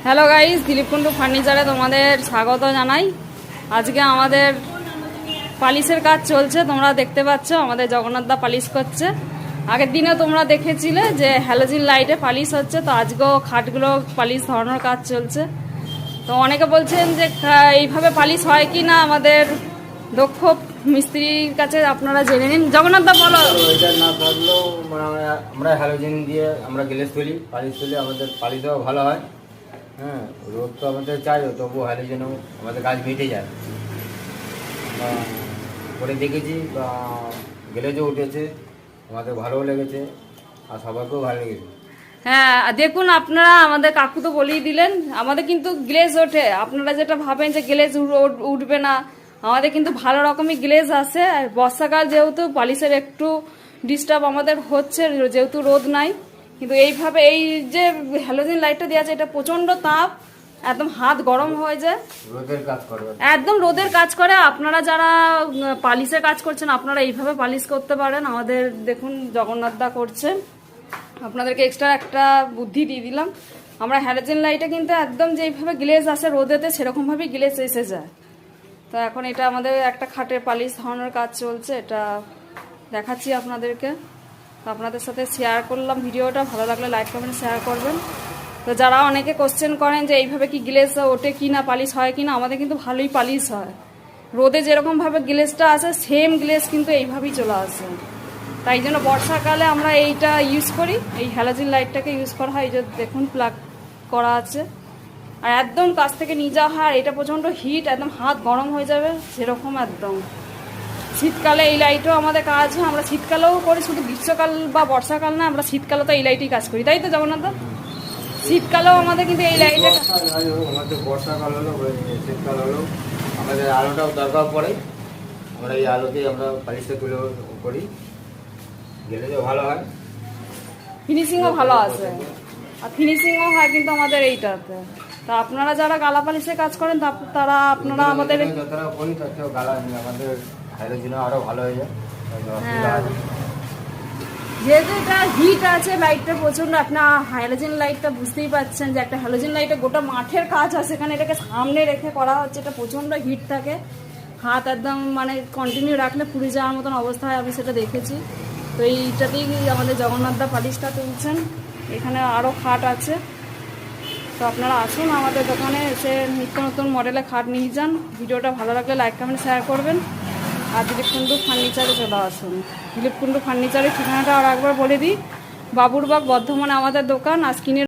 Hello guys, Dilip Kundu ফার্নিচারে তোমাদের স্বাগত জানাই। আজকে আমাদের পালিশের কাজ চলছে, তোমরা দেখতে পাচ্ছ আমাদের জগন্নাথদা পালিশ করছে। আগের দিনে তোমরা দেখেছিলে যে হ্যালোজিন লাইটে পালিশ হচ্ছে, তো আজকেও খাটগুলো পালিশ ধরানোর কাজ চলছে। তো অনেকে বলছেন যে এইভাবে পালিশ হয় কি না, আমাদের দক্ষ মিস্ত্রির কাছে আপনারা জেনে নিন। জগন্নাথদা বলো। এটা না থাকলেও আমরা হ্যালোজেন দিয়ে আমরা গ্লেস তুলি, পালিশ তুলি, আমাদের পালিশও ভালো হয়। হ্যাঁ, রোদ তো আমাদের চাই, তবু হ্যালোজেনও আমাদের কাজ মিটে যায়। করে দেখেছি বা গ্লেজও উঠেছে, আমাদের ভালোও লেগেছে আর সবাইকেও ভালো লেগেছে। হ্যাঁ দেখুন, আপনারা আমাদের কাকু তো বলেই দিলেন, আমাদের কিন্তু গ্লেজ ওঠে। আপনারা যেটা ভাবেন যে গ্লেজ উঠবে না, আমাদের কিন্তু ভালো রকমই গ্লেজ আসে। আর বর্ষাকাল যেহেতু পালিশের একটু ডিস্টার্ব আমাদের হচ্ছে, যেহেতু রোদ নাই, কিন্তু এইভাবে এই যে হ্যালোজিন লাইটটা দেওয়া আছে, এটা প্রচন্ড তাপ, একদম হাত গরম হয়ে যায়, রোদের কাজ করে, একদম রোদের কাজ করে। আপনারা যারা পালিশের কাজ করছেন, আপনারা এইভাবে পালিশ করতে পারেন। আমাদের দেখুন জগন্নাথদা করছে, আপনাদেরকে এক্সট্রা একটা বুদ্ধি দিয়ে দিলাম। আমরা হ্যালোজেন লাইটে কিন্তু একদম যেইভাবে গ্লেজ আসে রোদেতে, সেরকমভাবেই গ্লেজ এসে যায়। তো এখন এটা আমাদের একটা খাটের পালিশ ধরানোর কাজ চলছে, এটা দেখাচ্ছি আপনাদেরকে। তো আপনাদের সাথে শেয়ার করলাম ভিডিওটা, ভালো লাগলে লাইক কমেন্ট শেয়ার করবেন। তো যারা অনেকে কোশ্চেন করেন যে এইভাবে কি গ্লেজ ওঠে কি না, পালিশ হয় কি না, আমাদের কিন্তু ভালোই পালিশ হয়। রোদে যেরকমভাবে গ্লেজটা আসে, সেম গ্লেজ কিন্তু এইভাবেই চলে আসে। তাই জন্য বর্ষাকালে আমরা এইটা ইউজ করি, এই হ্যালোজিন লাইটটাকে ইউজ করা হয়। এই যে দেখুন প্লাগ করা আছে, আর একদম কাছ থেকে নিয়ে যাওয়া হয়। আর এটা প্রচণ্ড হিট, একদম হাত গরম হয়ে যাবে সেরকম একদম। শীতকালে এই লাইটও আমাদের কাজ হয়, আমরা শীতকালেও করি, শুধু গ্রীষ্মকাল বা বর্ষাকাল না, আমরা শীতকালে তো এই লাইটেই কাজ করি, তাই তো জগন্নাথ? শীতকালেও আমাদের কিন্তু এই লাইটে, আমাদের বর্ষাকাল হলো শীতকাল হলো আমাদের আলোটাও দরকার পড়ে। আমরা এই আলোতেই আমরা পালিশটা তুলে করি, গেলেও ভালো হয়, ফিনিশিংও ভালো আছে, আর ফিনিশিংও হয় কিন্তু আমাদের এইটাতে। তা আপনারা যারা গালা পালিশের কাজ করেন, তারা আপনারা আমাদের যতটা করি তত গালা আমাদের হ্যালোজেন আরো ভালো হয়ে যায়। যেহেতু এটা হিট আছে লাইটটা প্রচন্ড, আপনার হ্যালোজেন লাইটটা বুঝতেই পারছেন যে একটা হ্যালোজেন লাইটে গোটা মাঠের কাজ আছে, সেখানে এটাকে সামনে রেখে করা হচ্ছে। এটা প্রচন্ড হিট থাকে, হাত একদম মানে কন্টিনিউ রাখলে পুড়ে যাওয়ার মতন অবস্থা হয়, আমি সেটা দেখেছি। তো এইটাতেই আমাদের জগন্নাথদা পালিশটা তুলছেন। এখানে আরও খাট আছে, তো আপনারা আসুন আমাদের দোকানে এসে নিত্য নতুন মডেলের খাট নিয়ে যান। ভিডিওটা ভালো লাগলে লাইক কমেন্ট শেয়ার করবেন। আর দিলীপ কুন্ডু ফার্নিচারে চলে আসুন। দিলীপ কুন্ডু ফার্নিচারের ঠিকানাটা আর একবার বলে দিই, বাবুরবাগ বর্ধমানে আমাদের দোকান। আর স্ক্রিনের